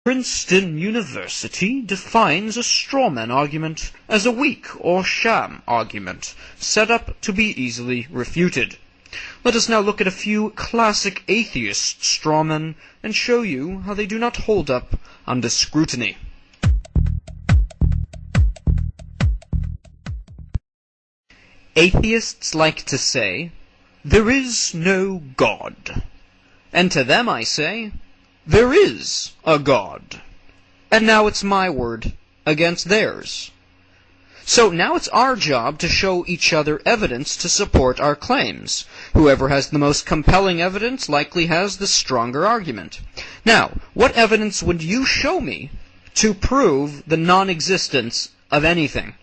Princeton University defines a strawman argument as a weak or sham argument, set up to be easily refuted. Let us now look at a few classic atheist strawmen and show you how they do not hold up under scrutiny. Atheists like to say, "There is no God." And to them I say, "There is a God." And now it's my word against theirs. So now it's our job to show each other evidence to support our claims. Whoever has the most compelling evidence likely has the stronger argument. Now, what evidence would you show me to prove the non-existence of anything?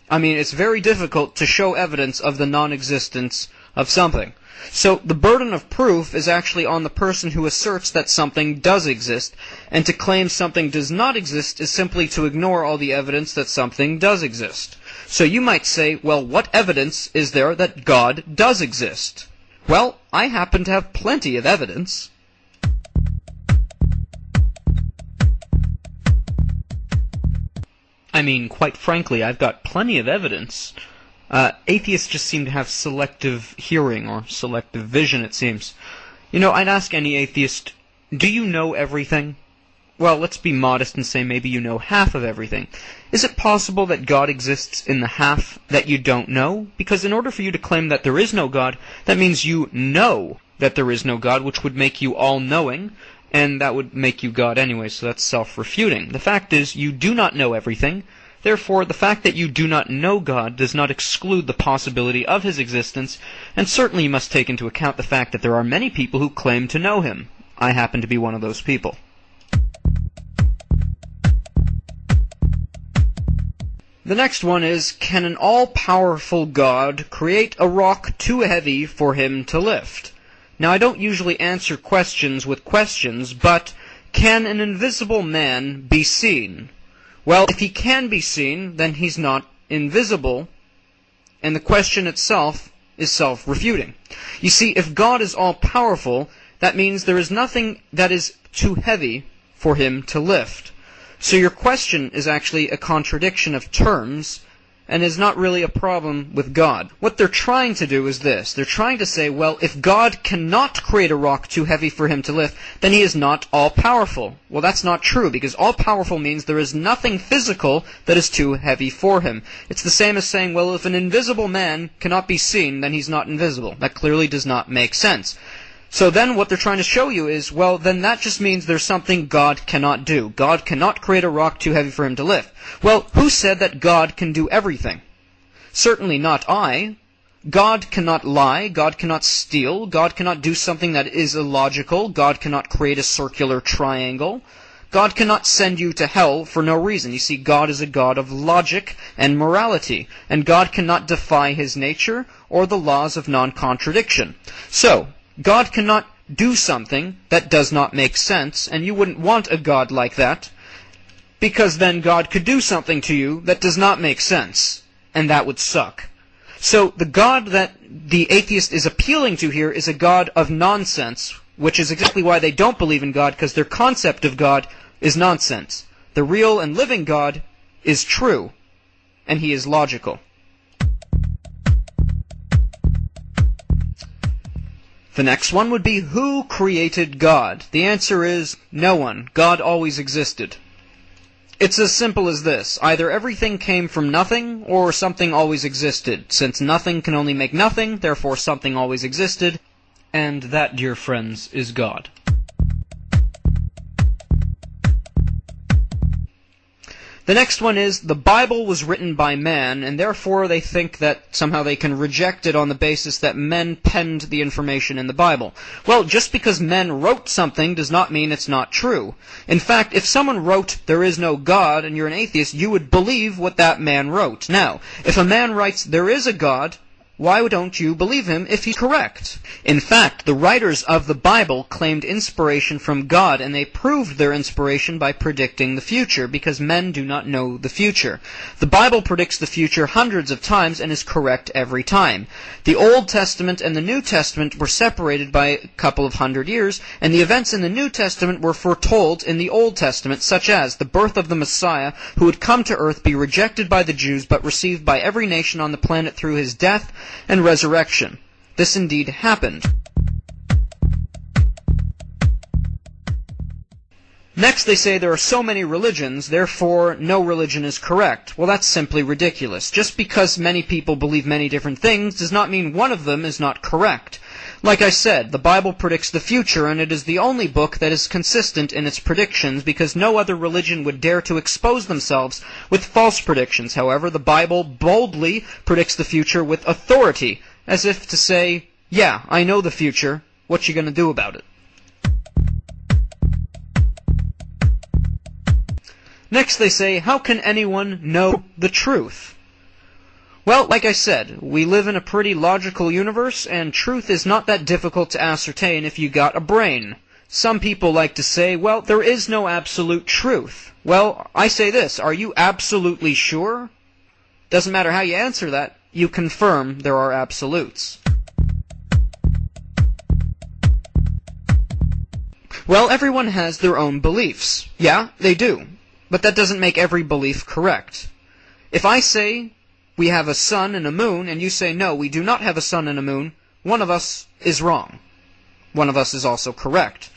I mean, it's very difficult to show evidence of the non-existence of something. So the burden of proof is actually on the person who asserts that something does exist, and to claim something does not exist is simply to ignore all the evidence that something does exist. So you might say, well, what evidence is there that God does exist? Well, I happen to have plenty of evidence. I mean, quite frankly, I've got plenty of evidence. Atheists just seem to have selective hearing, or selective vision, it seems. You know, I'd ask any atheist, do you know everything? Well, let's be modest and say maybe you know half of everything. Is it possible that God exists in the half that you don't know? Because in order for you to claim that there is no God, that means you know that there is no God, which would make you all-knowing, and that would make you God anyway, so that's self-refuting. The fact is, you do not know everything. Therefore, the fact that you do not know God does not exclude the possibility of His existence, and certainly you must take into account the fact that there are many people who claim to know Him. I happen to be one of those people. The next one is, can an all-powerful God create a rock too heavy for Him to lift? Now, I don't usually answer questions with questions, but can an invisible man be seen? Well, if he can be seen, then he's not invisible, and the question itself is self-refuting. You see, if God is all-powerful, that means there is nothing that is too heavy for Him to lift. So your question is actually a contradiction of terms, and is not really a problem with God. What they're trying to do is this. They're trying to say, well, if God cannot create a rock too heavy for Him to lift, then He is not all-powerful. Well, that's not true, because all-powerful means there is nothing physical that is too heavy for Him. It's the same as saying, well, if an invisible man cannot be seen, then he's not invisible. That clearly does not make sense. So then what they're trying to show you is, well, then that just means there's something God cannot do. God cannot create a rock too heavy for Him to lift. Well, who said that God can do everything? Certainly not I. God cannot lie. God cannot steal. God cannot do something that is illogical. God cannot create a circular triangle. God cannot send you to hell for no reason. You see, God is a God of logic and morality, and God cannot defy His nature or the laws of non-contradiction. So, God cannot do something that does not make sense, and you wouldn't want a God like that, because then God could do something to you that does not make sense, and that would suck. So the God that the atheist is appealing to here is a God of nonsense, which is exactly why they don't believe in God, because their concept of God is nonsense. The real and living God is true, and He is logical. The next one would be, who created God? The answer is, no one. God always existed. It's as simple as this. Either everything came from nothing, or something always existed. Since nothing can only make nothing, therefore something always existed. And that, dear friends, is God. The next one is, the Bible was written by man, and therefore they think that somehow they can reject it on the basis that men penned the information in the Bible. Well, just because men wrote something does not mean it's not true. In fact, if someone wrote, "There is no God," and you're an atheist, you would believe what that man wrote. Now, if a man writes, "There is a God," Why don't you believe him if he's correct? In fact, the writers of the Bible claimed inspiration from God, and they proved their inspiration by predicting the future, because men do not know the future. The Bible predicts the future hundreds of times and is correct every time. The Old Testament and the New Testament were separated by a couple of hundred years, and the events in the New Testament were foretold in the Old Testament, such as the birth of the Messiah, who would come to earth, be rejected by the Jews, but received by every nation on the planet through his death and resurrection. This indeed happened. Next, they say there are so many religions, therefore no religion is correct. Well, that's simply ridiculous. Just because many people believe many different things does not mean one of them is not correct. Like I said, the Bible predicts the future, and it is the only book that is consistent in its predictions, because no other religion would dare to expose themselves with false predictions. However, the Bible boldly predicts the future with authority, as if to say, yeah, I know the future, what you gonna do about it? Next they say, how can anyone know the truth? Well, like I said, we live in a pretty logical universe, and truth is not that difficult to ascertain if you got a brain. Some people like to say, well, there is no absolute truth. Well, I say this, are you absolutely sure? Doesn't matter how you answer that, you confirm there are absolutes. Well, everyone has their own beliefs. Yeah, they do. But that doesn't make every belief correct. If I say we have a sun and a moon, and you say, no, we do not have a sun and a moon, one of us is wrong. One of us is also correct.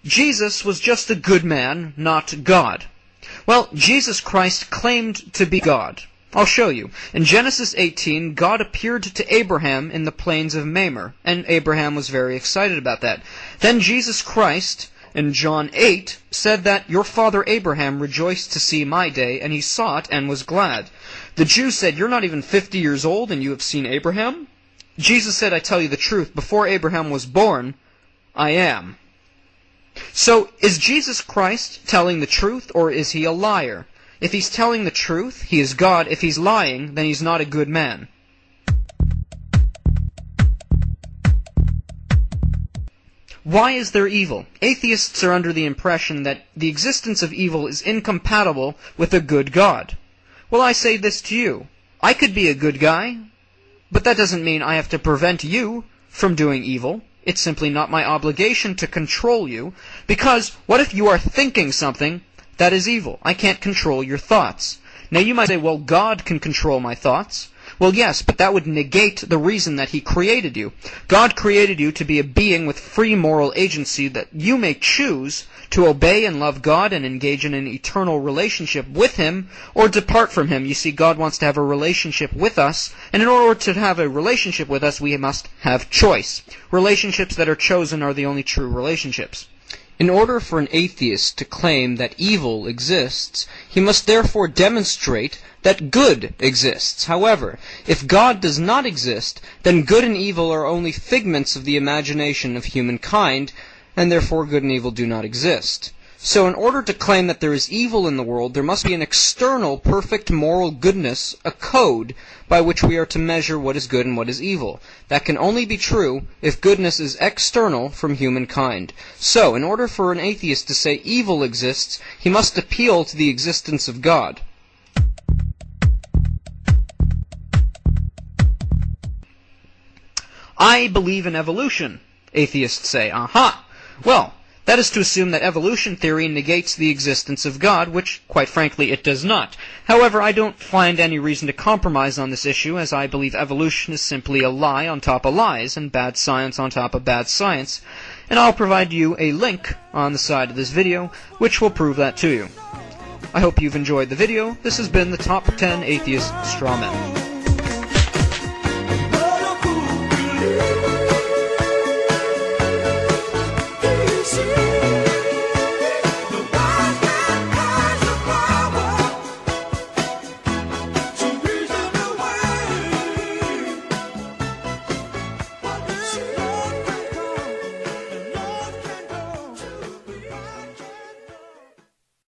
Jesus was just a good man, not God. Well, Jesus Christ claimed to be God. I'll show you. In Genesis 18, God appeared to Abraham in the plains of Mamre, and Abraham was very excited about that. Then Jesus Christ, in John 8, said that your father Abraham rejoiced to see my day, and he saw it and was glad. The Jews said, you're not even 50 years old, and you have seen Abraham? Jesus said, I tell you the truth, before Abraham was born, I am. So, is Jesus Christ telling the truth, or is he a liar? If he's telling the truth, he is God. If he's lying, then he's not a good man. Why is there evil? Atheists are under the impression that the existence of evil is incompatible with a good God. Well, I say this to you. I could be a good guy, but that doesn't mean I have to prevent you from doing evil. It's simply not my obligation to control you, because what if you are thinking something that is evil? I can't control your thoughts. Now you might say, well, God can control my thoughts. Well, yes, but that would negate the reason that he created you. God created you to be a being with free moral agency, that you may choose to obey and love God and engage in an eternal relationship with him, or depart from him. You see, God wants to have a relationship with us, and in order to have a relationship with us, we must have choice. Relationships that are chosen are the only true relationships. In order for an atheist to claim that evil exists, he must therefore demonstrate that good exists. However, if God does not exist, then good and evil are only figments of the imagination of humankind, and therefore good and evil do not exist. So in order to claim that there is evil in the world, there must be an external, perfect moral goodness, a code by which we are to measure what is good and what is evil. That can only be true if goodness is external from humankind. So, in order for an atheist to say evil exists, he must appeal to the existence of God. I believe in evolution, atheists say. Aha! Well, that is to assume that evolution theory negates the existence of God, which, quite frankly, it does not. However, I don't find any reason to compromise on this issue, as I believe evolution is simply a lie on top of lies, and bad science on top of bad science. And I'll provide you a link on the side of this video, which will prove that to you. I hope you've enjoyed the video. This has been the Top 10 Atheist Strawmen.